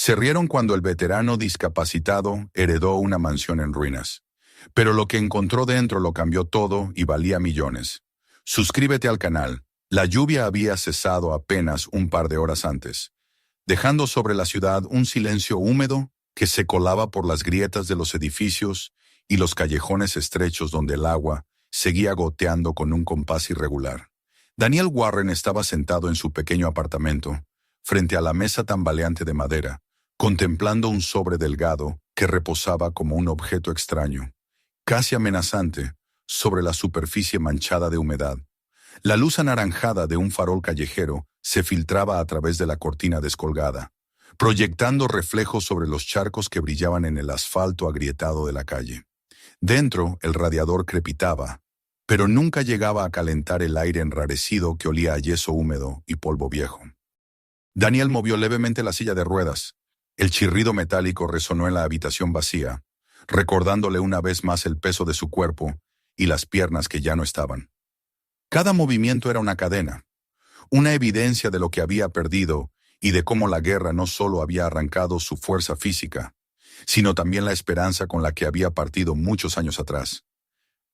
Se rieron cuando el veterano discapacitado heredó una mansión en ruinas. Pero lo que encontró dentro lo cambió todo y valía millones. Suscríbete al canal. La lluvia había cesado apenas un par de horas antes, dejando sobre la ciudad un silencio húmedo que se colaba por las grietas de los edificios y los callejones estrechos donde el agua seguía goteando con un compás irregular. Daniel Warren estaba sentado en su pequeño apartamento, frente a la mesa tambaleante de madera, contemplando un sobre delgado que reposaba como un objeto extraño, casi amenazante, sobre la superficie manchada de humedad. La luz anaranjada de un farol callejero se filtraba a través de la cortina descolgada, proyectando reflejos sobre los charcos que brillaban en el asfalto agrietado de la calle. Dentro, el radiador crepitaba, pero nunca llegaba a calentar el aire enrarecido que olía a yeso húmedo y polvo viejo. Daniel movió levemente la silla de ruedas. El chirrido metálico resonó en la habitación vacía, recordándole una vez más el peso de su cuerpo y las piernas que ya no estaban. Cada movimiento era una cadena, una evidencia de lo que había perdido y de cómo la guerra no solo había arrancado su fuerza física, sino también la esperanza con la que había partido muchos años atrás.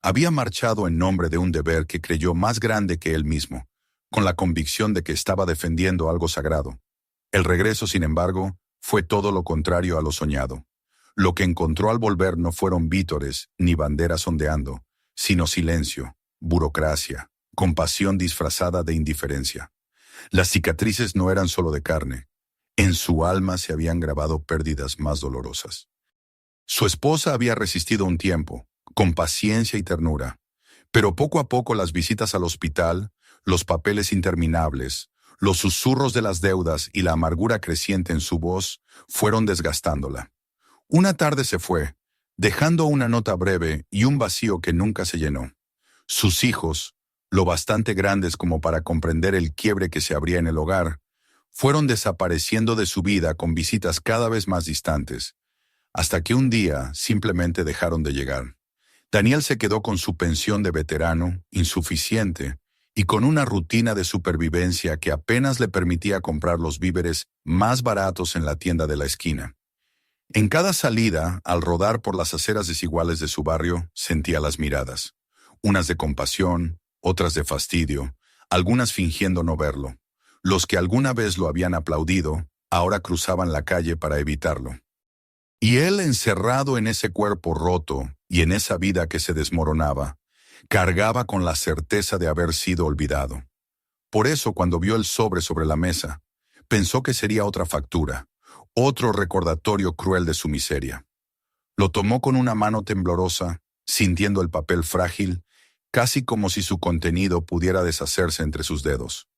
Había marchado en nombre de un deber que creyó más grande que él mismo, con la convicción de que estaba defendiendo algo sagrado. El regreso, sin embargo, fue todo lo contrario a lo soñado. Lo que encontró al volver no fueron vítores ni banderas ondeando, sino silencio, burocracia, compasión disfrazada de indiferencia. Las cicatrices no eran solo de carne. En su alma se habían grabado pérdidas más dolorosas. Su esposa había resistido un tiempo, con paciencia y ternura, pero poco a poco las visitas al hospital, los papeles interminables, los susurros de las deudas y la amargura creciente en su voz fueron desgastándola. Una tarde se fue, dejando una nota breve y un vacío que nunca se llenó. Sus hijos, lo bastante grandes como para comprender el quiebre que se abría en el hogar, fueron desapareciendo de su vida con visitas cada vez más distantes, hasta que un día simplemente dejaron de llegar. Daniel se quedó con su pensión de veterano, insuficiente, y con una rutina de supervivencia que apenas le permitía comprar los víveres más baratos en la tienda de la esquina. En cada salida, al rodar por las aceras desiguales de su barrio, sentía las miradas, unas de compasión, otras de fastidio, algunas fingiendo no verlo. Los que alguna vez lo habían aplaudido, ahora cruzaban la calle para evitarlo. Y él, encerrado en ese cuerpo roto y en esa vida que se desmoronaba, cargaba con la certeza de haber sido olvidado. Por eso, cuando vio el sobre la mesa, pensó que sería otra factura, otro recordatorio cruel de su miseria. Lo tomó con una mano temblorosa, sintiendo el papel frágil, casi como si su contenido pudiera deshacerse entre sus dedos.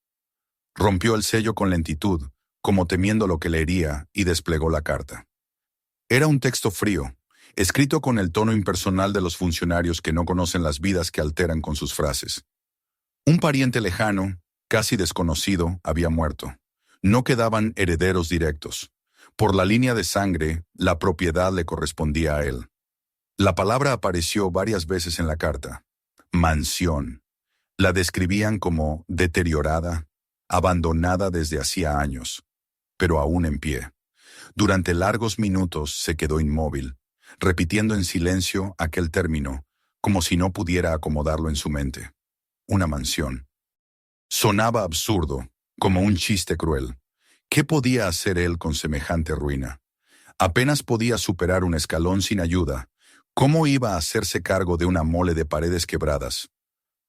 Rompió el sello con lentitud, como temiendo lo que leería, y desplegó la carta. Era un texto frío, escrito con el tono impersonal de los funcionarios que no conocen las vidas que alteran con sus frases. Un pariente lejano, casi desconocido, había muerto. No quedaban herederos directos. Por la línea de sangre, la propiedad le correspondía a él. La palabra apareció varias veces en la carta. Mansión. La describían como deteriorada, abandonada desde hacía años, pero aún en pie. Durante largos minutos se quedó inmóvil, repitiendo en silencio aquel término, como si no pudiera acomodarlo en su mente. Una mansión. Sonaba absurdo, como un chiste cruel. ¿Qué podía hacer él con semejante ruina? Apenas podía superar un escalón sin ayuda. ¿Cómo iba a hacerse cargo de una mole de paredes quebradas?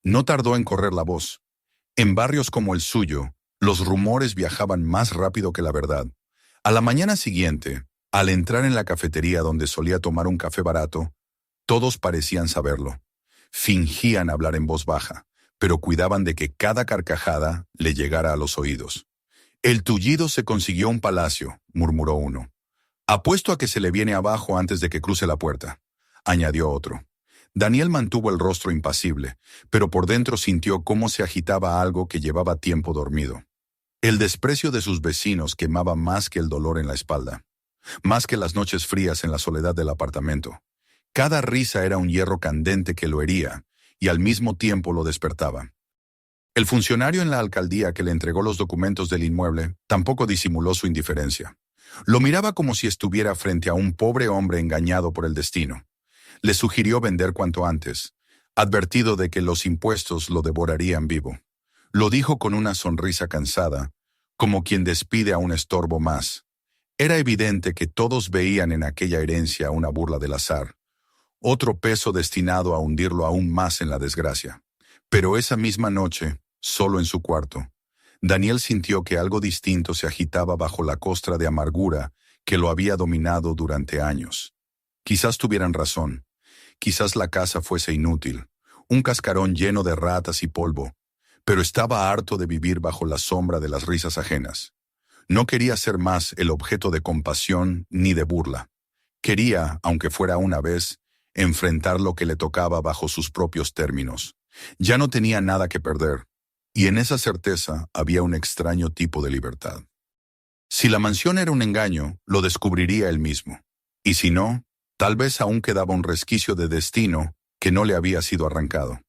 No tardó en correr la voz. En barrios como el suyo, los rumores viajaban más rápido que la verdad. A la mañana siguiente, al entrar en la cafetería donde solía tomar un café barato, todos parecían saberlo. Fingían hablar en voz baja, pero cuidaban de que cada carcajada le llegara a los oídos. «El tullido se consiguió un palacio», murmuró uno. «Apuesto a que se le viene abajo antes de que cruce la puerta», añadió otro. Daniel mantuvo el rostro impasible, pero por dentro sintió cómo se agitaba algo que llevaba tiempo dormido. El desprecio de sus vecinos quemaba más que el dolor en la espalda, más que las noches frías en la soledad del apartamento. Cada risa era un hierro candente que lo hería y al mismo tiempo lo despertaba. El funcionario en la alcaldía que le entregó los documentos del inmueble tampoco disimuló su indiferencia. Lo miraba como si estuviera frente a un pobre hombre engañado por el destino. Le sugirió vender cuanto antes, advertido de que los impuestos lo devorarían vivo. Lo dijo con una sonrisa cansada, como quien despide a un estorbo más. Era evidente que todos veían en aquella herencia una burla del azar, otro peso destinado a hundirlo aún más en la desgracia. Pero esa misma noche, solo en su cuarto, Daniel sintió que algo distinto se agitaba bajo la costra de amargura que lo había dominado durante años. Quizás tuvieran razón, quizás la casa fuese inútil, un cascarón lleno de ratas y polvo, pero estaba harto de vivir bajo la sombra de las risas ajenas. No quería ser más el objeto de compasión ni de burla. Quería, aunque fuera una vez, enfrentar lo que le tocaba bajo sus propios términos. Ya no tenía nada que perder, y en esa certeza había un extraño tipo de libertad. Si la mansión era un engaño, lo descubriría él mismo. Y si no, tal vez aún quedaba un resquicio de destino que no le había sido arrancado.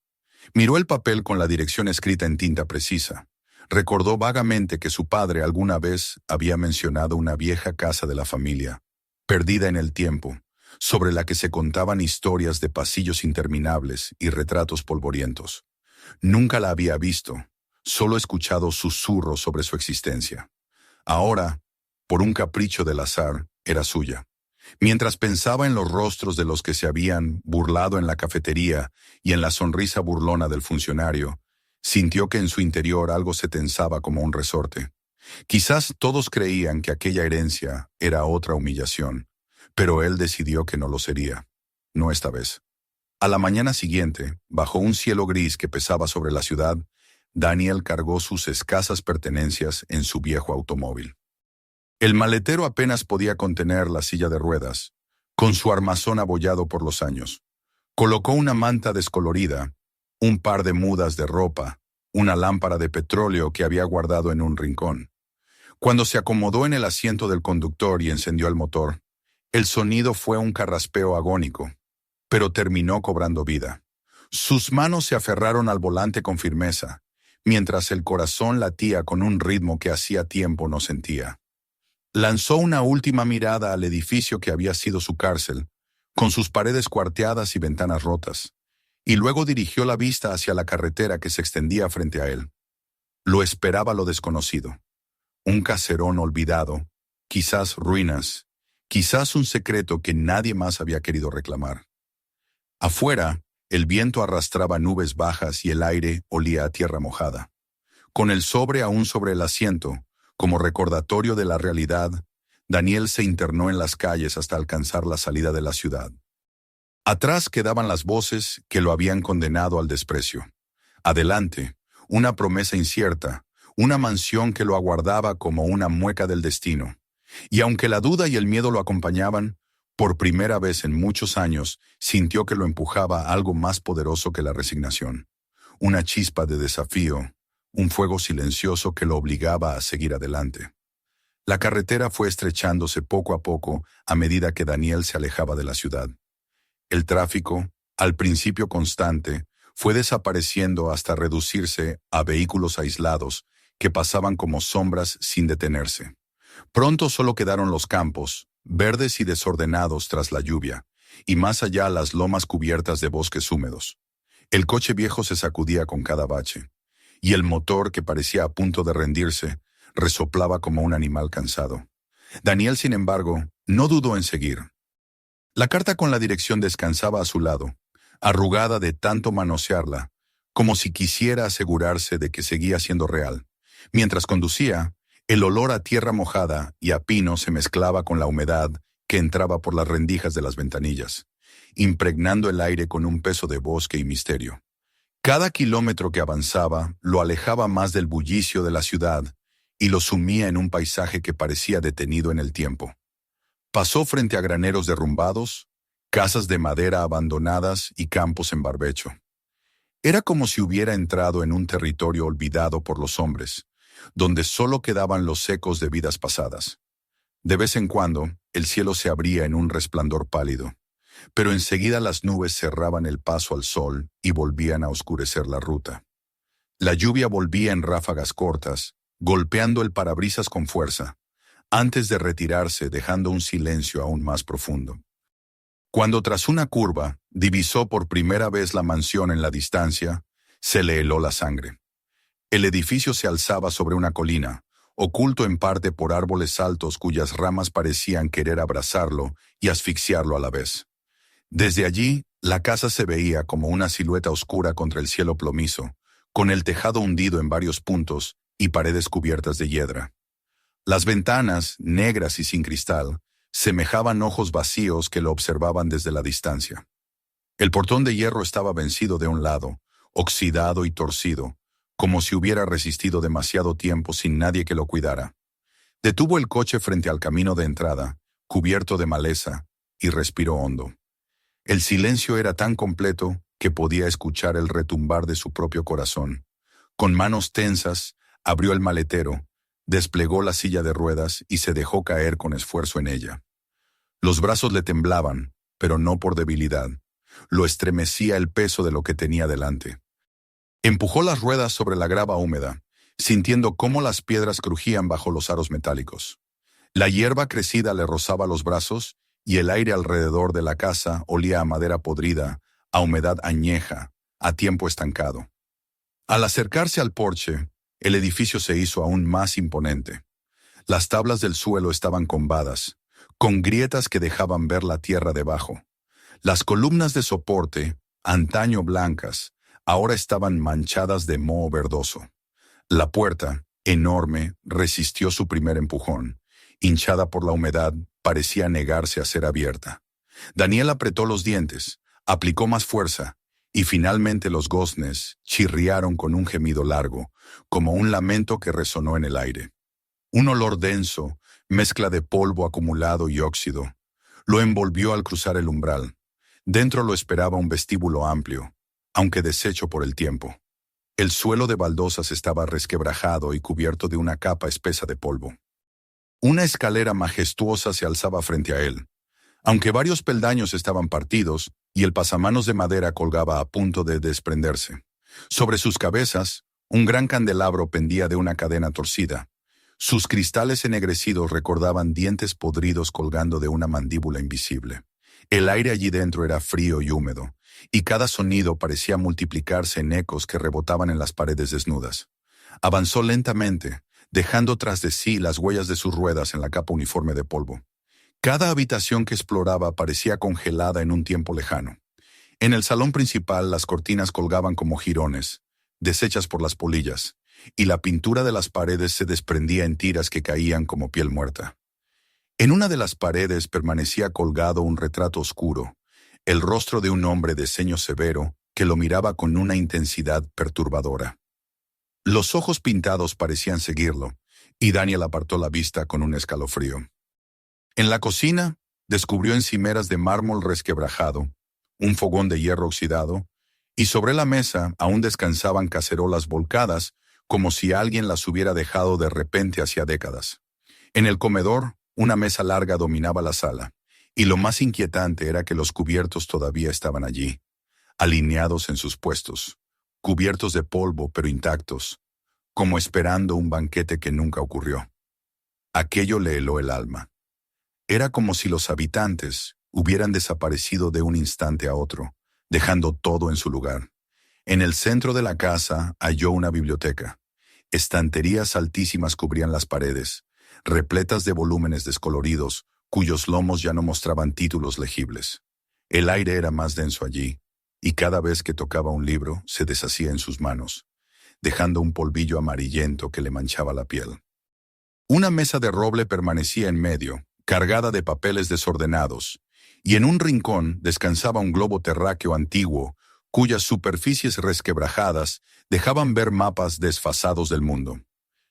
Miró el papel con la dirección escrita en tinta precisa. Recordó vagamente que su padre alguna vez había mencionado una vieja casa de la familia, perdida en el tiempo, sobre la que se contaban historias de pasillos interminables y retratos polvorientos. Nunca la había visto, solo escuchado susurros sobre su existencia. Ahora, por un capricho del azar, era suya. Mientras pensaba en los rostros de los que se habían burlado en la cafetería y en la sonrisa burlona del funcionario, sintió que en su interior algo se tensaba como un resorte. Quizás todos creían que aquella herencia era otra humillación, pero él decidió que no lo sería. No esta vez. A la mañana siguiente, bajo un cielo gris que pesaba sobre la ciudad, Daniel cargó sus escasas pertenencias en su viejo automóvil. El maletero apenas podía contener la silla de ruedas, con su armazón abollado por los años. Colocó una manta descolorida, un par de mudas de ropa, una lámpara de petróleo que había guardado en un rincón. Cuando se acomodó en el asiento del conductor y encendió el motor, el sonido fue un carraspeo agónico, pero terminó cobrando vida. Sus manos se aferraron al volante con firmeza, mientras el corazón latía con un ritmo que hacía tiempo no sentía. Lanzó una última mirada al edificio que había sido su cárcel, con sus paredes cuarteadas y ventanas rotas, y luego dirigió la vista hacia la carretera que se extendía frente a él. Lo esperaba lo desconocido. Un caserón olvidado, quizás ruinas, quizás un secreto que nadie más había querido reclamar. Afuera, el viento arrastraba nubes bajas y el aire olía a tierra mojada. Con el sobre aún sobre el asiento, como recordatorio de la realidad, Daniel se internó en las calles hasta alcanzar la salida de la ciudad. Atrás quedaban las voces que lo habían condenado al desprecio. Adelante, una promesa incierta, una mansión que lo aguardaba como una mueca del destino. Y aunque la duda y el miedo lo acompañaban, por primera vez en muchos años sintió que lo empujaba a algo más poderoso que la resignación. Una chispa de desafío, un fuego silencioso que lo obligaba a seguir adelante. La carretera fue estrechándose poco a poco a medida que Daniel se alejaba de la ciudad. El tráfico, al principio constante, fue desapareciendo hasta reducirse a vehículos aislados que pasaban como sombras sin detenerse. Pronto solo quedaron los campos, verdes y desordenados tras la lluvia, y más allá las lomas cubiertas de bosques húmedos. El coche viejo se sacudía con cada bache, y el motor, que parecía a punto de rendirse, resoplaba como un animal cansado. Daniel, sin embargo, no dudó en seguir. La carta con la dirección descansaba a su lado, arrugada de tanto manosearla, como si quisiera asegurarse de que seguía siendo real. Mientras conducía, el olor a tierra mojada y a pino se mezclaba con la humedad que entraba por las rendijas de las ventanillas, impregnando el aire con un peso de bosque y misterio. Cada kilómetro que avanzaba lo alejaba más del bullicio de la ciudad y lo sumía en un paisaje que parecía detenido en el tiempo. Pasó frente a graneros derrumbados, casas de madera abandonadas y campos en barbecho. Era como si hubiera entrado en un territorio olvidado por los hombres, donde solo quedaban los ecos de vidas pasadas. De vez en cuando, el cielo se abría en un resplandor pálido, pero enseguida las nubes cerraban el paso al sol y volvían a oscurecer la ruta. La lluvia volvía en ráfagas cortas, golpeando el parabrisas con fuerza, antes de retirarse dejando un silencio aún más profundo. Cuando tras una curva divisó por primera vez la mansión en la distancia, se le heló la sangre. El edificio se alzaba sobre una colina, oculto en parte por árboles altos cuyas ramas parecían querer abrazarlo y asfixiarlo a la vez. Desde allí, la casa se veía como una silueta oscura contra el cielo plomizo, con el tejado hundido en varios puntos y paredes cubiertas de hiedra. Las ventanas, negras y sin cristal, semejaban ojos vacíos que lo observaban desde la distancia. El portón de hierro estaba vencido de un lado, oxidado y torcido, como si hubiera resistido demasiado tiempo sin nadie que lo cuidara. Detuvo el coche frente al camino de entrada, cubierto de maleza, y respiró hondo. El silencio era tan completo que podía escuchar el retumbar de su propio corazón. Con manos tensas, abrió el maletero, desplegó la silla de ruedas y se dejó caer con esfuerzo en ella. Los brazos le temblaban, pero no por debilidad. Lo estremecía el peso de lo que tenía delante. Empujó las ruedas sobre la grava húmeda, sintiendo cómo las piedras crujían bajo los aros metálicos. La hierba crecida le rozaba los brazos y el aire alrededor de la casa olía a madera podrida, a humedad añeja, a tiempo estancado. Al acercarse al porche, el edificio se hizo aún más imponente. Las tablas del suelo estaban combadas, con grietas que dejaban ver la tierra debajo. Las columnas de soporte, antaño blancas, ahora estaban manchadas de moho verdoso. La puerta, enorme, resistió su primer empujón. Hinchada por la humedad, parecía negarse a ser abierta. Daniel apretó los dientes, aplicó más fuerza, y finalmente los goznes chirriaron con un gemido largo, como un lamento que resonó en el aire. Un olor denso, mezcla de polvo acumulado y óxido, lo envolvió al cruzar el umbral. Dentro lo esperaba un vestíbulo amplio, aunque deshecho por el tiempo. El suelo de baldosas estaba resquebrajado y cubierto de una capa espesa de polvo. Una escalera majestuosa se alzaba frente a él, aunque varios peldaños estaban partidos y el pasamanos de madera colgaba a punto de desprenderse. Sobre sus cabezas, un gran candelabro pendía de una cadena torcida. Sus cristales ennegrecidos recordaban dientes podridos colgando de una mandíbula invisible. El aire allí dentro era frío y húmedo, y cada sonido parecía multiplicarse en ecos que rebotaban en las paredes desnudas. Avanzó lentamente, dejando tras de sí las huellas de sus ruedas en la capa uniforme de polvo. Cada habitación que exploraba parecía congelada en un tiempo lejano. En el salón principal las cortinas colgaban como jirones, deshechas por las polillas, y la pintura de las paredes se desprendía en tiras que caían como piel muerta. En una de las paredes permanecía colgado un retrato oscuro, el rostro de un hombre de ceño severo que lo miraba con una intensidad perturbadora. Los ojos pintados parecían seguirlo, y Daniel apartó la vista con un escalofrío. En la cocina, descubrió encimeras de mármol resquebrajado, un fogón de hierro oxidado, y sobre la mesa aún descansaban cacerolas volcadas como si alguien las hubiera dejado de repente hacía décadas. En el comedor, una mesa larga dominaba la sala, y lo más inquietante era que los cubiertos todavía estaban allí, alineados en sus puestos, cubiertos de polvo pero intactos, como esperando un banquete que nunca ocurrió. Aquello le heló el alma. Era como si los habitantes hubieran desaparecido de un instante a otro, dejando todo en su lugar. En el centro de la casa halló una biblioteca. Estanterías altísimas cubrían las paredes, repletas de volúmenes descoloridos, cuyos lomos ya no mostraban títulos legibles. El aire era más denso allí, y cada vez que tocaba un libro se deshacía en sus manos, dejando un polvillo amarillento que le manchaba la piel. Una mesa de roble permanecía en medio, cargada de papeles desordenados, y en un rincón descansaba un globo terráqueo antiguo, cuyas superficies resquebrajadas dejaban ver mapas desfasados del mundo.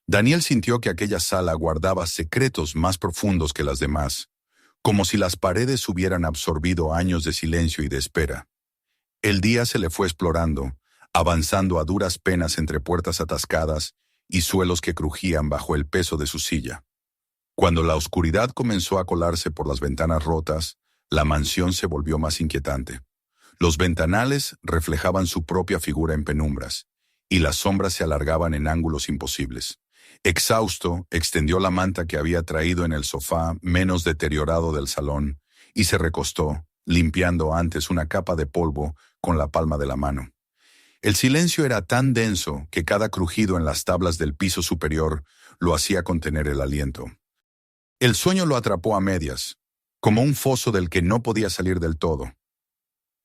Daniel sintió que aquella sala guardaba secretos más profundos que las demás, como si las paredes hubieran absorbido años de silencio y de espera. El día se le fue explorando, avanzando a duras penas entre puertas atascadas y suelos que crujían bajo el peso de su silla. Cuando la oscuridad comenzó a colarse por las ventanas rotas, la mansión se volvió más inquietante. Los ventanales reflejaban su propia figura en penumbras, y las sombras se alargaban en ángulos imposibles. Exhausto, extendió la manta que había traído en el sofá menos deteriorado del salón y se recostó, limpiando antes una capa de polvo con la palma de la mano. El silencio era tan denso que cada crujido en las tablas del piso superior lo hacía contener el aliento. El sueño lo atrapó a medias, como un foso del que no podía salir del todo.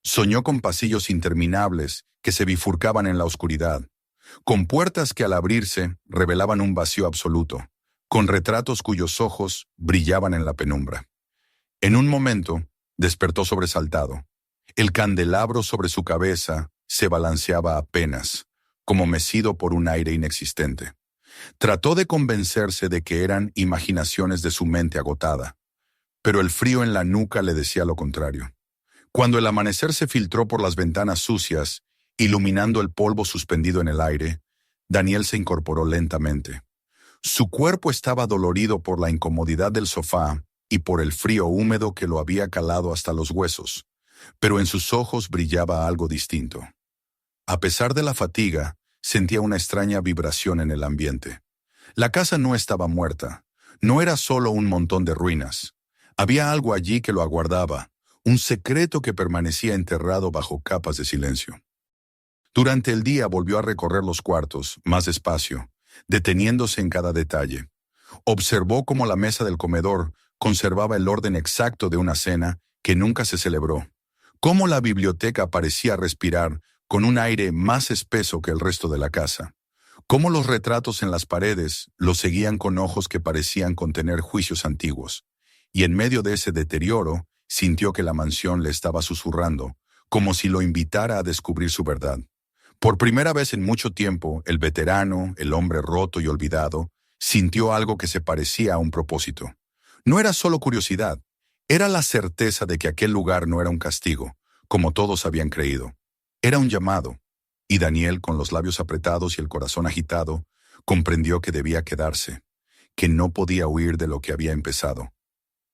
Soñó con pasillos interminables que se bifurcaban en la oscuridad, con puertas que al abrirse revelaban un vacío absoluto, con retratos cuyos ojos brillaban en la penumbra. En un momento, despertó sobresaltado. El candelabro sobre su cabeza se balanceaba apenas, como mecido por un aire inexistente. Trató de convencerse de que eran imaginaciones de su mente agotada, pero el frío en la nuca le decía lo contrario. Cuando el amanecer se filtró por las ventanas sucias, iluminando el polvo suspendido en el aire, Daniel se incorporó lentamente. Su cuerpo estaba dolorido por la incomodidad del sofá y por el frío húmedo que lo había calado hasta los huesos, pero en sus ojos brillaba algo distinto. A pesar de la fatiga, sentía una extraña vibración en el ambiente. La casa no estaba muerta, no era solo un montón de ruinas. Había algo allí que lo aguardaba, un secreto que permanecía enterrado bajo capas de silencio. Durante el día volvió a recorrer los cuartos, más despacio, deteniéndose en cada detalle. Observó cómo la mesa del comedor conservaba el orden exacto de una cena que nunca se celebró, cómo la biblioteca parecía respirar con un aire más espeso que el resto de la casa, cómo los retratos en las paredes lo seguían con ojos que parecían contener juicios antiguos, y en medio de ese deterioro sintió que la mansión le estaba susurrando, como si lo invitara a descubrir su verdad. Por primera vez en mucho tiempo, el veterano, el hombre roto y olvidado, sintió algo que se parecía a un propósito. No era solo curiosidad, era la certeza de que aquel lugar no era un castigo, como todos habían creído. Era un llamado, y Daniel, con los labios apretados y el corazón agitado, comprendió que debía quedarse, que no podía huir de lo que había empezado,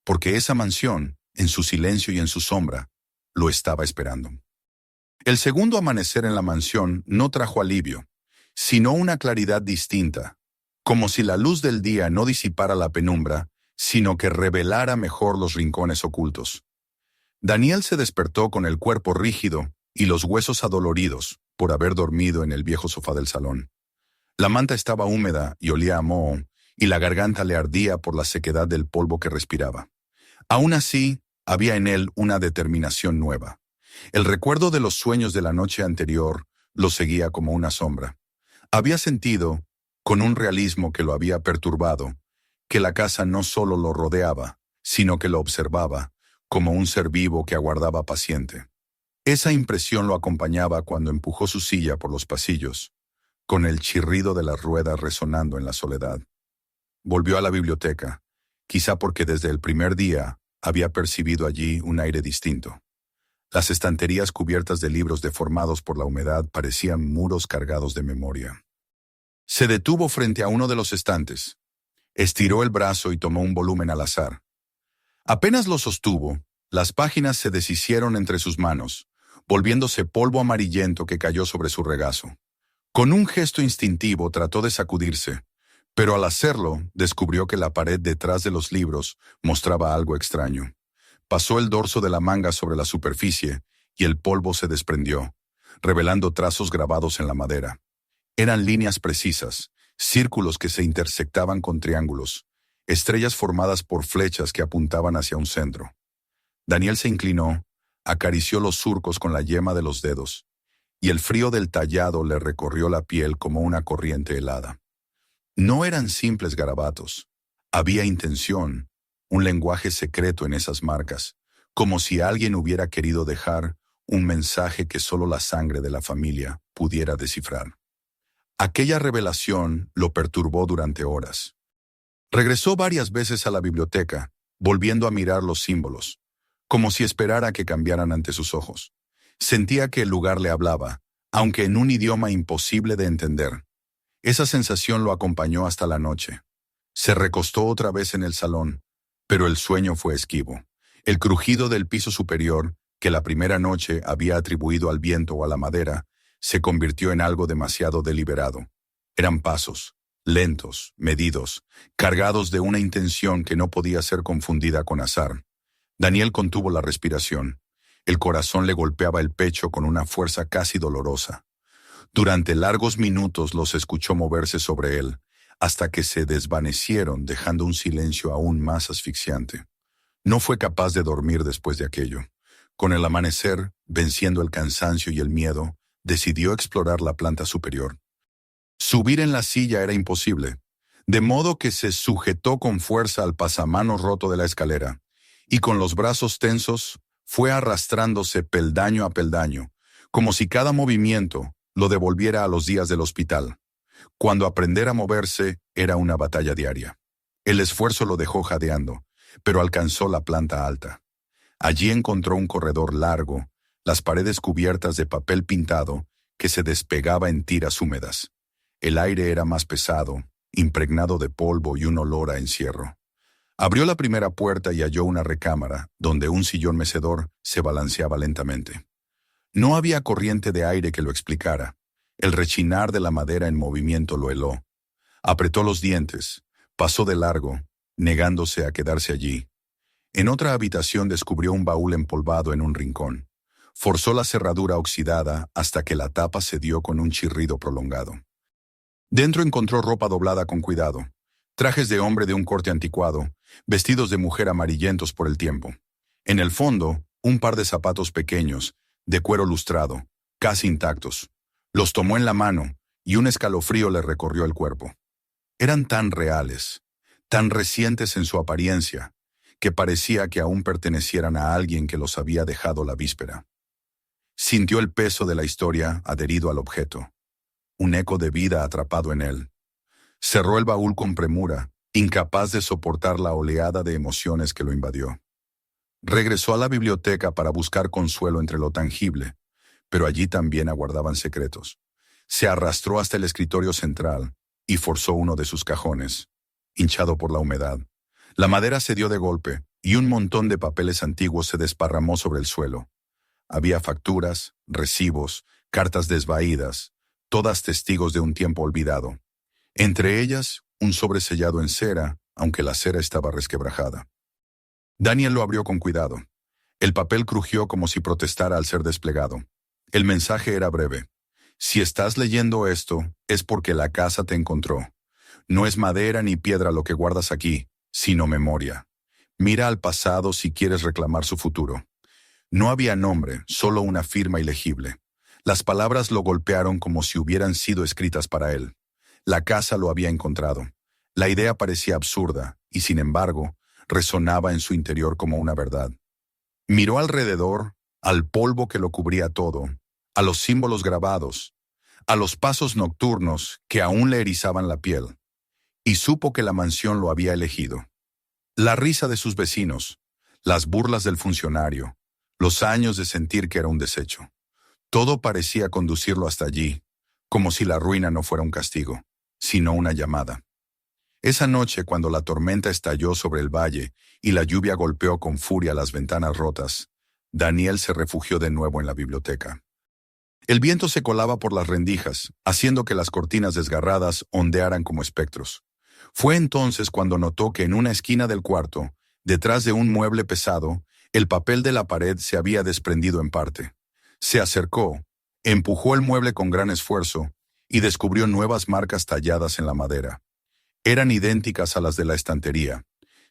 porque esa mansión, en su silencio y en su sombra, lo estaba esperando. El segundo amanecer en la mansión no trajo alivio, sino una claridad distinta, como si la luz del día no disipara la penumbra, sino que revelara mejor los rincones ocultos. Daniel se despertó con el cuerpo rígido y los huesos adoloridos por haber dormido en el viejo sofá del salón. La manta estaba húmeda y olía a moho, y la garganta le ardía por la sequedad del polvo que respiraba. Aún así, había en él una determinación nueva. El recuerdo de los sueños de la noche anterior lo seguía como una sombra. Había sentido, con un realismo que lo había perturbado, que la casa no solo lo rodeaba, sino que lo observaba, como un ser vivo que aguardaba paciente. Esa impresión lo acompañaba cuando empujó su silla por los pasillos, con el chirrido de las ruedas resonando en la soledad. Volvió a la biblioteca, quizá porque desde el primer día había percibido allí un aire distinto. Las estanterías cubiertas de libros deformados por la humedad parecían muros cargados de memoria. Se detuvo frente a uno de los estantes. Estiró el brazo y tomó un volumen al azar. Apenas lo sostuvo, las páginas se deshicieron entre sus manos, volviéndose polvo amarillento que cayó sobre su regazo. Con un gesto instintivo trató de sacudirse, pero al hacerlo descubrió que la pared detrás de los libros mostraba algo extraño. Pasó el dorso de la manga sobre la superficie y el polvo se desprendió, revelando trazos grabados en la madera. Eran líneas precisas, círculos que se intersectaban con triángulos, estrellas formadas por flechas que apuntaban hacia un centro. Daniel se inclinó, acarició los surcos con la yema de los dedos, y el frío del tallado le recorrió la piel como una corriente helada. No eran simples garabatos. Había intención, un lenguaje secreto en esas marcas, como si alguien hubiera querido dejar un mensaje que solo la sangre de la familia pudiera descifrar. Aquella revelación lo perturbó durante horas. Regresó varias veces a la biblioteca, volviendo a mirar los símbolos, como si esperara que cambiaran ante sus ojos. Sentía que el lugar le hablaba, aunque en un idioma imposible de entender. Esa sensación lo acompañó hasta la noche. Se recostó otra vez en el salón, pero el sueño fue esquivo. El crujido del piso superior, que la primera noche había atribuido al viento o a la madera, se convirtió en algo demasiado deliberado. Eran pasos, lentos, medidos, cargados de una intención que no podía ser confundida con azar. Daniel contuvo la respiración. El corazón le golpeaba el pecho con una fuerza casi dolorosa. Durante largos minutos los escuchó moverse sobre él, hasta que se desvanecieron, dejando un silencio aún más asfixiante. No fue capaz de dormir después de aquello. Con el amanecer, venciendo el cansancio y el miedo, decidió explorar la planta superior. Subir en la silla era imposible, de modo que se sujetó con fuerza al pasamanos roto de la escalera, y con los brazos tensos fue arrastrándose peldaño a peldaño, como si cada movimiento lo devolviera a los días del hospital, cuando aprender a moverse era una batalla diaria. El esfuerzo lo dejó jadeando, pero alcanzó la planta alta. Allí encontró un corredor largo, las paredes cubiertas de papel pintado que se despegaba en tiras húmedas. El aire era más pesado, impregnado de polvo y un olor a encierro. Abrió la primera puerta y halló una recámara, donde un sillón mecedor se balanceaba lentamente. No había corriente de aire que lo explicara. El rechinar de la madera en movimiento lo heló. Apretó los dientes, pasó de largo, negándose a quedarse allí. En otra habitación descubrió un baúl empolvado en un rincón. Forzó la cerradura oxidada hasta que la tapa cedió con un chirrido prolongado. Dentro encontró ropa doblada con cuidado, trajes de hombre de un corte anticuado, vestidos de mujer amarillentos por el tiempo. En el fondo, un par de zapatos pequeños, de cuero lustrado, casi intactos. Los tomó en la mano y un escalofrío le recorrió el cuerpo. Eran tan reales, tan recientes en su apariencia, que parecía que aún pertenecieran a alguien que los había dejado la víspera. Sintió el peso de la historia adherido al objeto, un eco de vida atrapado en él. Cerró el baúl con premura, incapaz de soportar la oleada de emociones que lo invadió. Regresó a la biblioteca para buscar consuelo entre lo tangible, pero allí también aguardaban secretos. Se arrastró hasta el escritorio central y forzó uno de sus cajones, hinchado por la humedad. La madera cedió de golpe y un montón de papeles antiguos se desparramó sobre el suelo. Había facturas, recibos, cartas desvaídas, todas testigos de un tiempo olvidado. Entre ellas, un sobre sellado en cera, aunque la cera estaba resquebrajada. Daniel lo abrió con cuidado. El papel crujió como si protestara al ser desplegado. El mensaje era breve. Si estás leyendo esto, es porque la casa te encontró. No es madera ni piedra lo que guardas aquí, sino memoria. Mira al pasado si quieres reclamar su futuro. No había nombre, solo una firma ilegible. Las palabras lo golpearon como si hubieran sido escritas para él. La casa lo había encontrado. La idea parecía absurda, y sin embargo, resonaba en su interior como una verdad. Miró alrededor, al polvo que lo cubría todo, a los símbolos grabados, a los pasos nocturnos que aún le erizaban la piel, y supo que la mansión lo había elegido. La risa de sus vecinos, las burlas del funcionario, los años de sentir que era un desecho. Todo parecía conducirlo hasta allí, como si la ruina no fuera un castigo, sino una llamada. Esa noche, cuando la tormenta estalló sobre el valle y la lluvia golpeó con furia las ventanas rotas, Daniel se refugió de nuevo en la biblioteca. El viento se colaba por las rendijas, haciendo que las cortinas desgarradas ondearan como espectros. Fue entonces cuando notó que en una esquina del cuarto, detrás de un mueble pesado, el papel de la pared se había desprendido en parte. Se acercó, empujó el mueble con gran esfuerzo y descubrió nuevas marcas talladas en la madera. Eran idénticas a las de la estantería,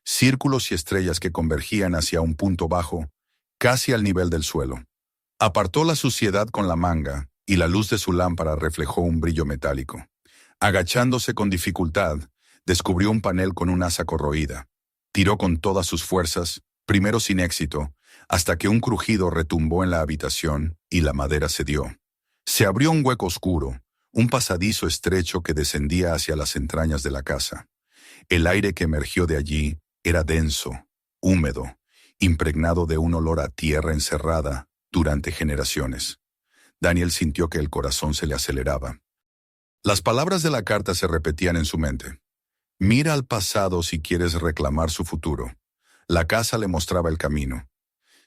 círculos y estrellas que convergían hacia un punto bajo, casi al nivel del suelo. Apartó la suciedad con la manga y la luz de su lámpara reflejó un brillo metálico. Agachándose con dificultad, descubrió un panel con un asa corroída. Tiró con todas sus fuerzas, primero sin éxito, hasta que un crujido retumbó en la habitación y la madera cedió. Se abrió un hueco oscuro, un pasadizo estrecho que descendía hacia las entrañas de la casa. El aire que emergió de allí era denso, húmedo, impregnado de un olor a tierra encerrada durante generaciones. Daniel sintió que el corazón se le aceleraba. Las palabras de la carta se repetían en su mente. Mira al pasado si quieres reclamar su futuro. La casa le mostraba el camino.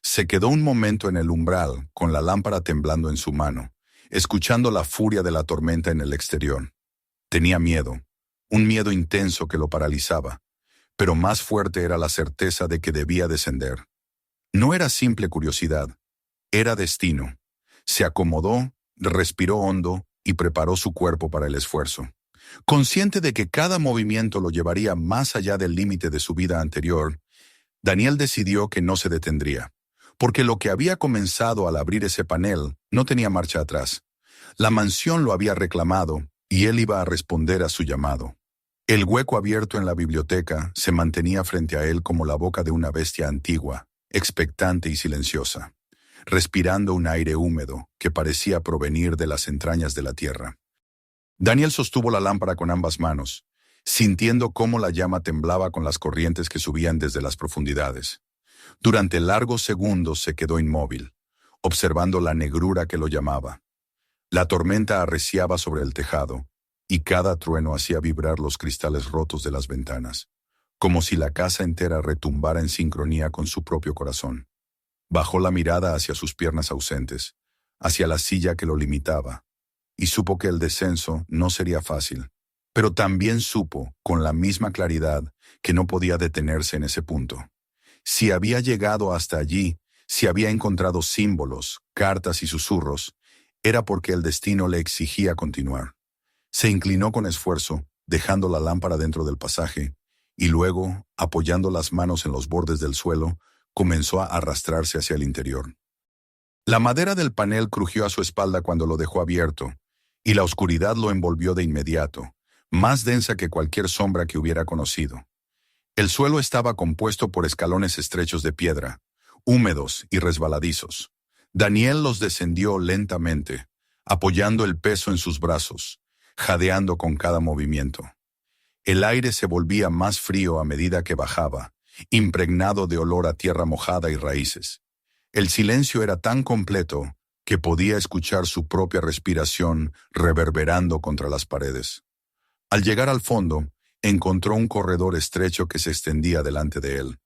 Se quedó un momento en el umbral, con la lámpara temblando en su mano, escuchando la furia de la tormenta en el exterior. Tenía miedo, un miedo intenso que lo paralizaba, pero más fuerte era la certeza de que debía descender. No era simple curiosidad, era destino. Se acomodó, respiró hondo y preparó su cuerpo para el esfuerzo. Consciente de que cada movimiento lo llevaría más allá del límite de su vida anterior, Daniel decidió que no se detendría, porque lo que había comenzado al abrir ese panel no tenía marcha atrás. La mansión lo había reclamado y él iba a responder a su llamado. El hueco abierto en la biblioteca se mantenía frente a él como la boca de una bestia antigua, expectante y silenciosa, respirando un aire húmedo que parecía provenir de las entrañas de la tierra. Daniel sostuvo la lámpara con ambas manos, sintiendo cómo la llama temblaba con las corrientes que subían desde las profundidades. Durante largos segundos se quedó inmóvil, observando la negrura que lo llamaba. La tormenta arreciaba sobre el tejado, y cada trueno hacía vibrar los cristales rotos de las ventanas, como si la casa entera retumbara en sincronía con su propio corazón. Bajó la mirada hacia sus piernas ausentes, hacia la silla que lo limitaba, y supo que el descenso no sería fácil, pero también supo, con la misma claridad, que no podía detenerse en ese punto. Si había llegado hasta allí, si había encontrado símbolos, cartas y susurros, era porque el destino le exigía continuar. Se inclinó con esfuerzo, dejando la lámpara dentro del pasaje, y luego, apoyando las manos en los bordes del suelo, comenzó a arrastrarse hacia el interior. La madera del panel crujió a su espalda cuando lo dejó abierto, y la oscuridad lo envolvió de inmediato, más densa que cualquier sombra que hubiera conocido. El suelo estaba compuesto por escalones estrechos de piedra, húmedos y resbaladizos. Daniel los descendió lentamente, apoyando el peso en sus brazos, jadeando con cada movimiento. El aire se volvía más frío a medida que bajaba, impregnado de olor a tierra mojada y raíces. El silencio era tan completo que podía escuchar su propia respiración reverberando contra las paredes. Al llegar al fondo, encontró un corredor estrecho que se extendía delante de él.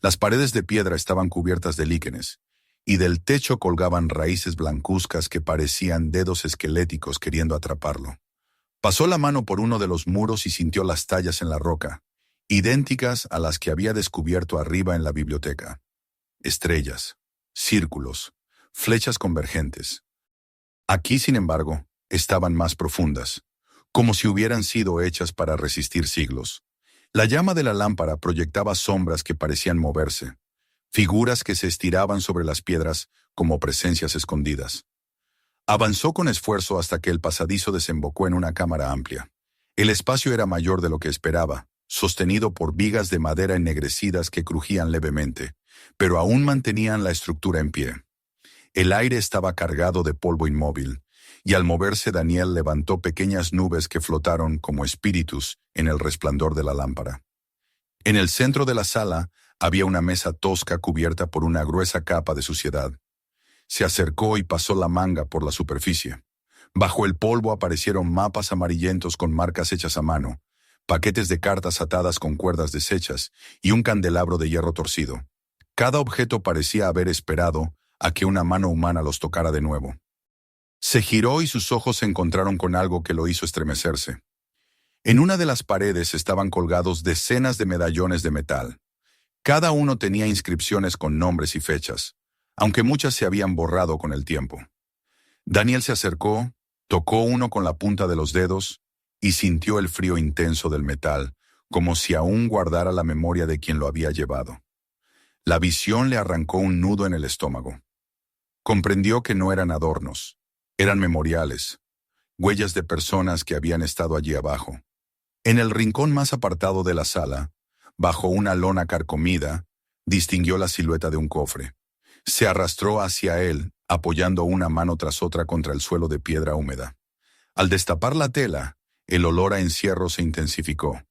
Las paredes de piedra estaban cubiertas de líquenes, y del techo colgaban raíces blancuzcas que parecían dedos esqueléticos queriendo atraparlo. Pasó la mano por uno de los muros y sintió las tallas en la roca, idénticas a las que había descubierto arriba en la biblioteca. Estrellas, círculos, flechas convergentes. Aquí, sin embargo, estaban más profundas, como si hubieran sido hechas para resistir siglos. La llama de la lámpara proyectaba sombras que parecían moverse, figuras que se estiraban sobre las piedras como presencias escondidas. Avanzó con esfuerzo hasta que el pasadizo desembocó en una cámara amplia. El espacio era mayor de lo que esperaba, sostenido por vigas de madera ennegrecidas que crujían levemente, pero aún mantenían la estructura en pie. El aire estaba cargado de polvo inmóvil, y al moverse Daniel levantó pequeñas nubes que flotaron como espíritus en el resplandor de la lámpara. En el centro de la sala había una mesa tosca cubierta por una gruesa capa de suciedad. Se acercó y pasó la manga por la superficie. Bajo el polvo aparecieron mapas amarillentos con marcas hechas a mano, paquetes de cartas atadas con cuerdas deshechas y un candelabro de hierro torcido. Cada objeto parecía haber esperado a que una mano humana los tocara de nuevo. Se giró y sus ojos se encontraron con algo que lo hizo estremecerse. En una de las paredes estaban colgados decenas de medallones de metal. Cada uno tenía inscripciones con nombres y fechas, aunque muchas se habían borrado con el tiempo. Daniel se acercó, tocó uno con la punta de los dedos y sintió el frío intenso del metal, como si aún guardara la memoria de quien lo había llevado. La visión le arrancó un nudo en el estómago. Comprendió que no eran adornos, eran memoriales, huellas de personas que habían estado allí abajo. En el rincón más apartado de la sala, bajo una lona carcomida, distinguió la silueta de un cofre. Se arrastró hacia él, apoyando una mano tras otra contra el suelo de piedra húmeda. Al destapar la tela, el olor a encierro se intensificó.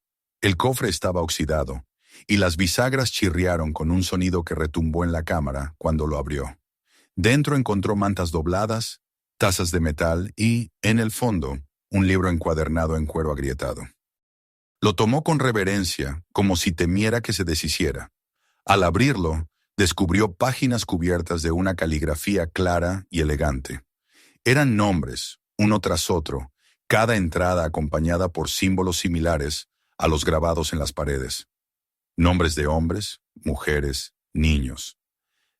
El cofre estaba oxidado, y las bisagras chirriaron con un sonido que retumbó en la cámara cuando lo abrió. Dentro encontró mantas dobladas, tazas de metal y, en el fondo, un libro encuadernado en cuero agrietado. Lo tomó con reverencia, como si temiera que se deshiciera. Al abrirlo, descubrió páginas cubiertas de una caligrafía clara y elegante. Eran nombres, uno tras otro, cada entrada acompañada por símbolos similares a los grabados en las paredes. Nombres de hombres, mujeres, niños.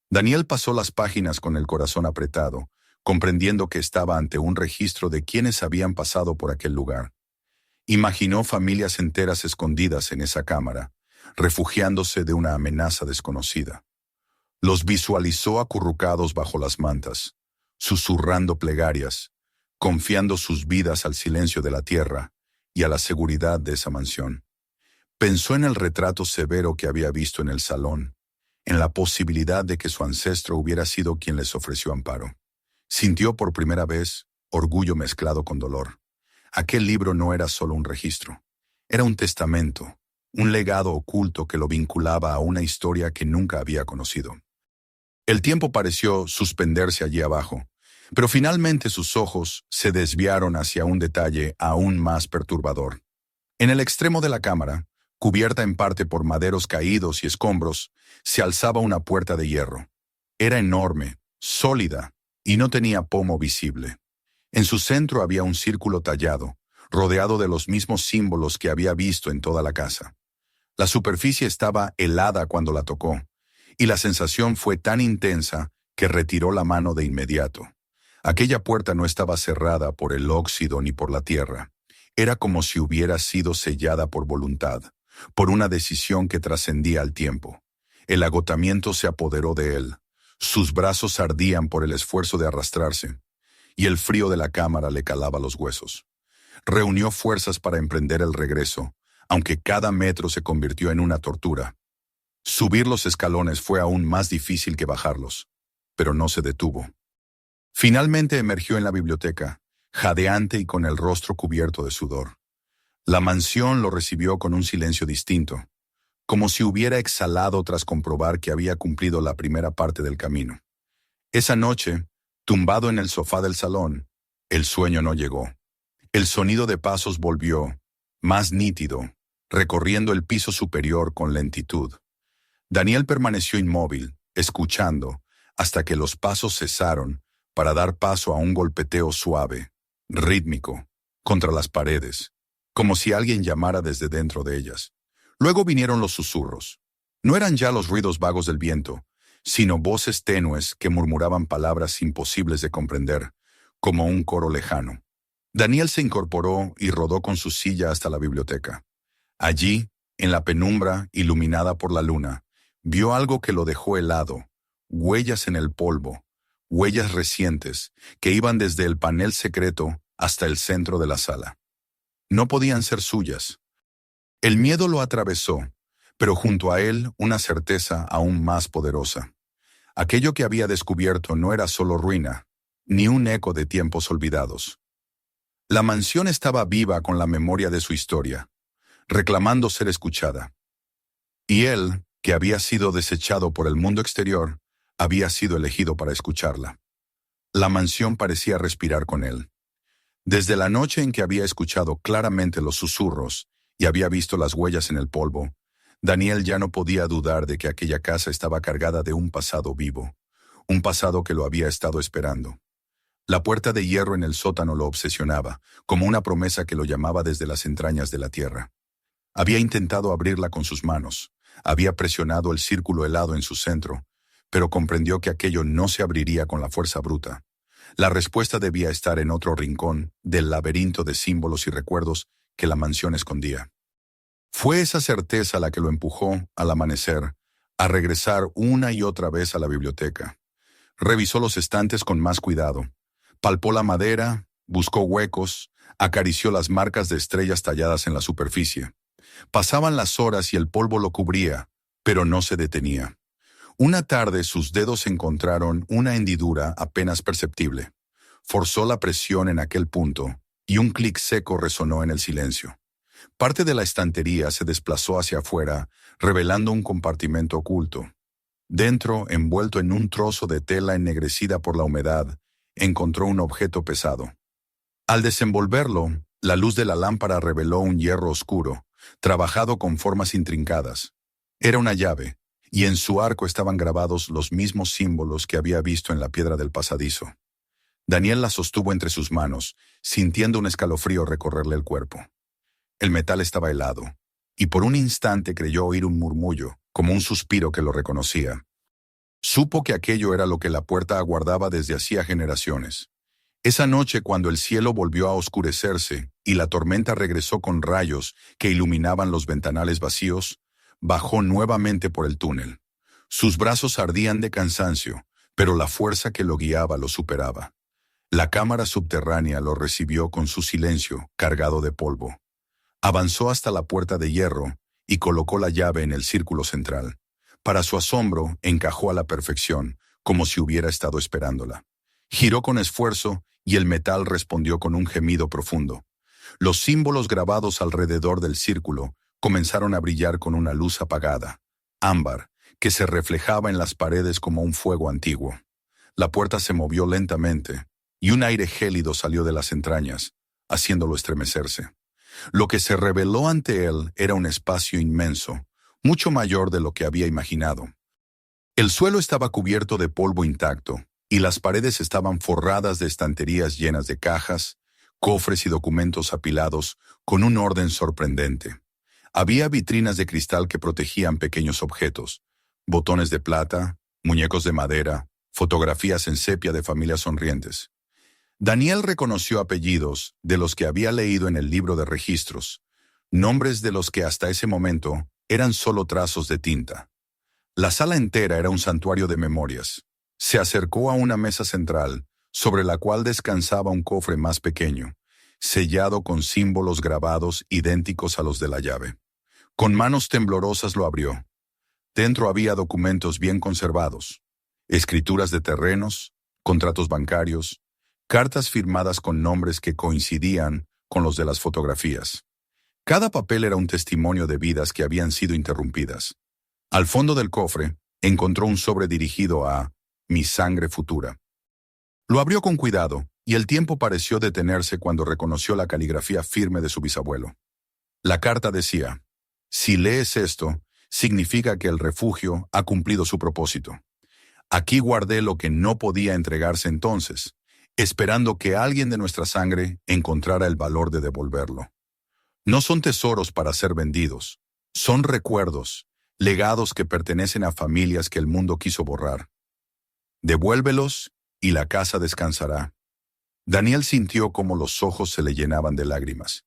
Daniel pasó las páginas con el corazón apretado, comprendiendo que estaba ante un registro de quienes habían pasado por aquel lugar. Imaginó familias enteras escondidas en esa cámara, refugiándose de una amenaza desconocida. Los visualizó acurrucados bajo las mantas, susurrando plegarias, confiando sus vidas al silencio de la tierra y a la seguridad de esa mansión. Pensó en el retrato severo que había visto en el salón, en la posibilidad de que su ancestro hubiera sido quien les ofreció amparo. Sintió por primera vez orgullo mezclado con dolor. Aquel libro no era solo un registro, era un testamento, un legado oculto que lo vinculaba a una historia que nunca había conocido. El tiempo pareció suspenderse allí abajo, pero finalmente sus ojos se desviaron hacia un detalle aún más perturbador. En el extremo de la cámara, cubierta en parte por maderos caídos y escombros, se alzaba una puerta de hierro. Era enorme, sólida, y no tenía pomo visible. En su centro había un círculo tallado, rodeado de los mismos símbolos que había visto en toda la casa. La superficie estaba helada cuando la tocó, y la sensación fue tan intensa que retiró la mano de inmediato. Aquella puerta no estaba cerrada por el óxido ni por la tierra. Era como si hubiera sido sellada por voluntad, por una decisión que trascendía al tiempo. El agotamiento se apoderó de él. Sus brazos ardían por el esfuerzo de arrastrarse, y el frío de la cámara le calaba los huesos. Reunió fuerzas para emprender el regreso, aunque cada metro se convirtió en una tortura. Subir los escalones fue aún más difícil que bajarlos, pero no se detuvo. Finalmente emergió en la biblioteca, jadeante y con el rostro cubierto de sudor. La mansión lo recibió con un silencio distinto, como si hubiera exhalado tras comprobar que había cumplido la primera parte del camino. Esa noche, tumbado en el sofá del salón, el sueño no llegó. El sonido de pasos volvió, más nítido, recorriendo el piso superior con lentitud. Daniel permaneció inmóvil, escuchando, hasta que los pasos cesaron para dar paso a un golpeteo suave, rítmico, contra las paredes, como si alguien llamara desde dentro de ellas. Luego vinieron los susurros. No eran ya los ruidos vagos del viento, sino voces tenues que murmuraban palabras imposibles de comprender, como un coro lejano. Daniel se incorporó y rodó con su silla hasta la biblioteca. Allí, en la penumbra iluminada por la luna, vio algo que lo dejó helado, huellas en el polvo, huellas recientes que iban desde el panel secreto hasta el centro de la sala. No podían ser suyas. El miedo lo atravesó, pero junto a él una certeza aún más poderosa. Aquello que había descubierto no era solo ruina, ni un eco de tiempos olvidados. La mansión estaba viva con la memoria de su historia, reclamando ser escuchada. Y él, que había sido desechado por el mundo exterior, había sido elegido para escucharla. La mansión parecía respirar con él. Desde la noche en que había escuchado claramente los susurros y había visto las huellas en el polvo, Daniel ya no podía dudar de que aquella casa estaba cargada de un pasado vivo, un pasado que lo había estado esperando. La puerta de hierro en el sótano lo obsesionaba, como una promesa que lo llamaba desde las entrañas de la tierra. Había intentado abrirla con sus manos, había presionado el círculo helado en su centro, pero comprendió que aquello no se abriría con la fuerza bruta. La respuesta debía estar en otro rincón del laberinto de símbolos y recuerdos que la mansión escondía. Fue esa certeza la que lo empujó, al amanecer, a regresar una y otra vez a la biblioteca. Revisó los estantes con más cuidado. Palpó la madera, buscó huecos, acarició las marcas de estrellas talladas en la superficie. Pasaban las horas y el polvo lo cubría, pero no se detenía. Una tarde sus dedos encontraron una hendidura apenas perceptible. Forzó la presión en aquel punto, y un clic seco resonó en el silencio. Parte de la estantería se desplazó hacia afuera, revelando un compartimento oculto. Dentro, envuelto en un trozo de tela ennegrecida por la humedad, encontró un objeto pesado. Al desenvolverlo, la luz de la lámpara reveló un hierro oscuro, trabajado con formas intrincadas. Era una llave, y en su arco estaban grabados los mismos símbolos que había visto en la piedra del pasadizo. Daniel la sostuvo entre sus manos, sintiendo un escalofrío recorrerle el cuerpo. El metal estaba helado, y por un instante creyó oír un murmullo, como un suspiro que lo reconocía. Supo que aquello era lo que la puerta aguardaba desde hacía generaciones. Esa noche, cuando el cielo volvió a oscurecerse y la tormenta regresó con rayos que iluminaban los ventanales vacíos, bajó nuevamente por el túnel. Sus brazos ardían de cansancio, pero la fuerza que lo guiaba lo superaba. La cámara subterránea lo recibió con su silencio, cargado de polvo. Avanzó hasta la puerta de hierro y colocó la llave en el círculo central. Para su asombro, encajó a la perfección, como si hubiera estado esperándola. Giró con esfuerzo y el metal respondió con un gemido profundo. Los símbolos grabados alrededor del círculo comenzaron a brillar con una luz apagada, ámbar, que se reflejaba en las paredes como un fuego antiguo. La puerta se movió lentamente, y un aire gélido salió de las entrañas, haciéndolo estremecerse. Lo que se reveló ante él era un espacio inmenso, mucho mayor de lo que había imaginado. El suelo estaba cubierto de polvo intacto, y las paredes estaban forradas de estanterías llenas de cajas, cofres y documentos apilados con un orden sorprendente. Había vitrinas de cristal que protegían pequeños objetos, botones de plata, muñecos de madera, fotografías en sepia de familias sonrientes. Daniel reconoció apellidos de los que había leído en el libro de registros, nombres de los que hasta ese momento eran solo trazos de tinta. La sala entera era un santuario de memorias. Se acercó a una mesa central, sobre la cual descansaba un cofre más pequeño, sellado con símbolos grabados idénticos a los de la llave. Con manos temblorosas lo abrió. Dentro había documentos bien conservados, escrituras de terrenos, contratos bancarios, cartas firmadas con nombres que coincidían con los de las fotografías. Cada papel era un testimonio de vidas que habían sido interrumpidas. Al fondo del cofre, encontró un sobre dirigido a «Mi sangre futura». Lo abrió con cuidado, y el tiempo pareció detenerse cuando reconoció la caligrafía firme de su bisabuelo. La carta decía: «Si lees esto, significa que el refugio ha cumplido su propósito. Aquí guardé lo que no podía entregarse entonces, esperando que alguien de nuestra sangre encontrara el valor de devolverlo. No son tesoros para ser vendidos, son recuerdos, legados que pertenecen a familias que el mundo quiso borrar. Devuélvelos y la casa descansará». Daniel sintió cómo los ojos se le llenaban de lágrimas.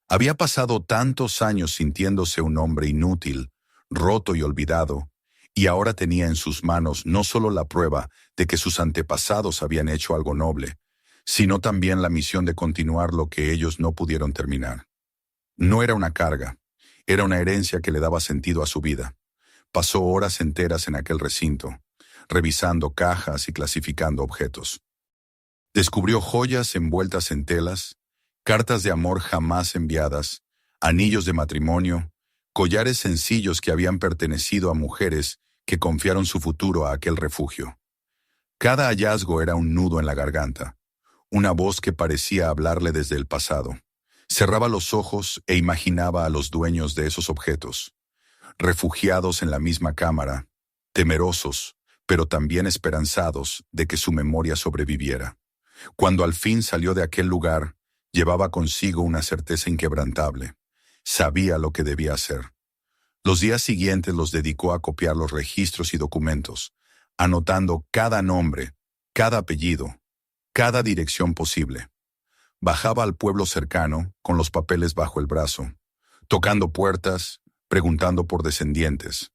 Había pasado tantos años sintiéndose un hombre inútil, roto y olvidado, y ahora tenía en sus manos no solo la prueba de que sus antepasados habían hecho algo noble, sino también la misión de continuar lo que ellos no pudieron terminar. No era una carga, era una herencia que le daba sentido a su vida. Pasó horas enteras en aquel recinto, revisando cajas y clasificando objetos. Descubrió joyas envueltas en telas, cartas de amor jamás enviadas, anillos de matrimonio, collares sencillos que habían pertenecido a mujeres que confiaron su futuro a aquel refugio. Cada hallazgo era un nudo en la garganta, una voz que parecía hablarle desde el pasado. Cerraba los ojos e imaginaba a los dueños de esos objetos, refugiados en la misma cámara, temerosos, pero también esperanzados de que su memoria sobreviviera. Cuando al fin salió de aquel lugar, llevaba consigo una certeza inquebrantable. Sabía lo que debía hacer. Los días siguientes los dedicó a copiar los registros y documentos, anotando cada nombre, cada apellido, cada dirección posible. Bajaba al pueblo cercano con los papeles bajo el brazo, tocando puertas, preguntando por descendientes.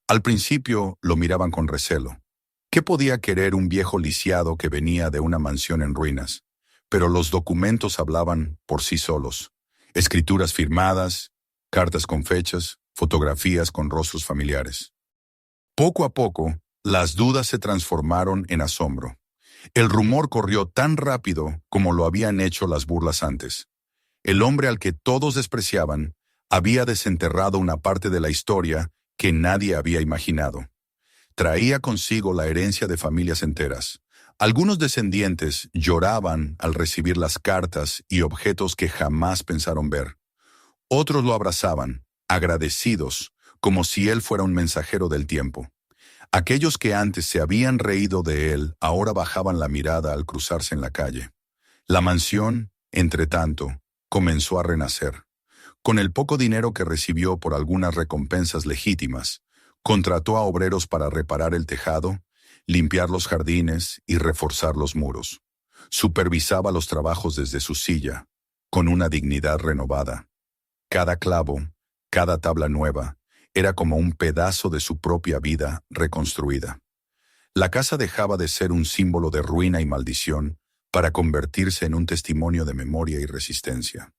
Al principio lo miraban con recelo. ¿Qué podía querer un viejo lisiado que venía de una mansión en ruinas? Pero los documentos hablaban por sí solos. Escrituras firmadas, cartas con fechas, fotografías con rostros familiares. Poco a poco, las dudas se transformaron en asombro. El rumor corrió tan rápido como lo habían hecho las burlas antes. El hombre al que todos despreciaban había desenterrado una parte de la historia que nadie había imaginado. Traía consigo la herencia de familias enteras. Algunos descendientes lloraban al recibir las cartas y objetos que jamás pensaron ver. Otros lo abrazaban, agradecidos, como si él fuera un mensajero del tiempo. Aquellos que antes se habían reído de él ahora bajaban la mirada al cruzarse en la calle. La mansión, entre tanto, comenzó a renacer. Con el poco dinero que recibió por algunas recompensas legítimas, contrató a obreros para reparar el tejado, limpiar los jardines y reforzar los muros. Supervisaba los trabajos desde su silla, con una dignidad renovada. Cada clavo, cada tabla nueva, era como un pedazo de su propia vida reconstruida. La casa dejaba de ser un símbolo de ruina y maldición para convertirse en un testimonio de memoria y resistencia.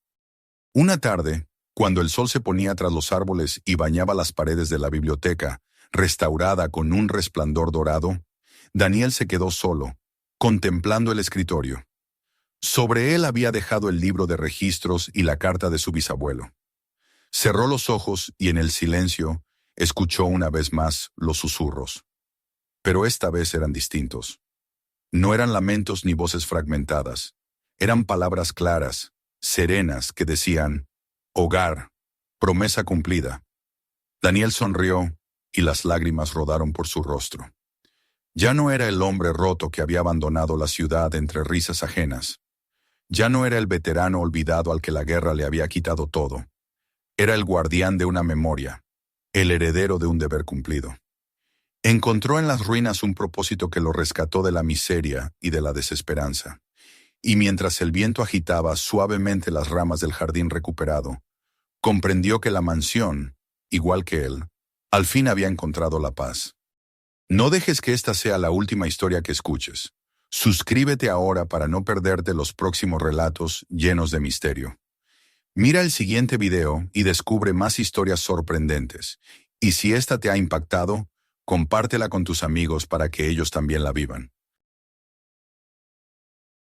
Una tarde, cuando el sol se ponía tras los árboles y bañaba las paredes de la biblioteca, restaurada con un resplandor dorado, Daniel se quedó solo, contemplando el escritorio. Sobre él había dejado el libro de registros y la carta de su bisabuelo. Cerró los ojos y en el silencio escuchó una vez más los susurros. Pero esta vez eran distintos. No eran lamentos ni voces fragmentadas. Eran palabras claras, serenas, que decían: hogar, promesa cumplida. Daniel sonrió y las lágrimas rodaron por su rostro. Ya no era el hombre roto que había abandonado la ciudad entre risas ajenas. Ya no era el veterano olvidado al que la guerra le había quitado todo. Era el guardián de una memoria, el heredero de un deber cumplido. Encontró en las ruinas un propósito que lo rescató de la miseria y de la desesperanza. Y mientras el viento agitaba suavemente las ramas del jardín recuperado, comprendió que la mansión, igual que él, al fin había encontrado la paz. No dejes que esta sea la última historia que escuches. Suscríbete ahora para no perderte los próximos relatos llenos de misterio. Mira el siguiente video y descubre más historias sorprendentes. Y si esta te ha impactado, compártela con tus amigos para que ellos también la vivan.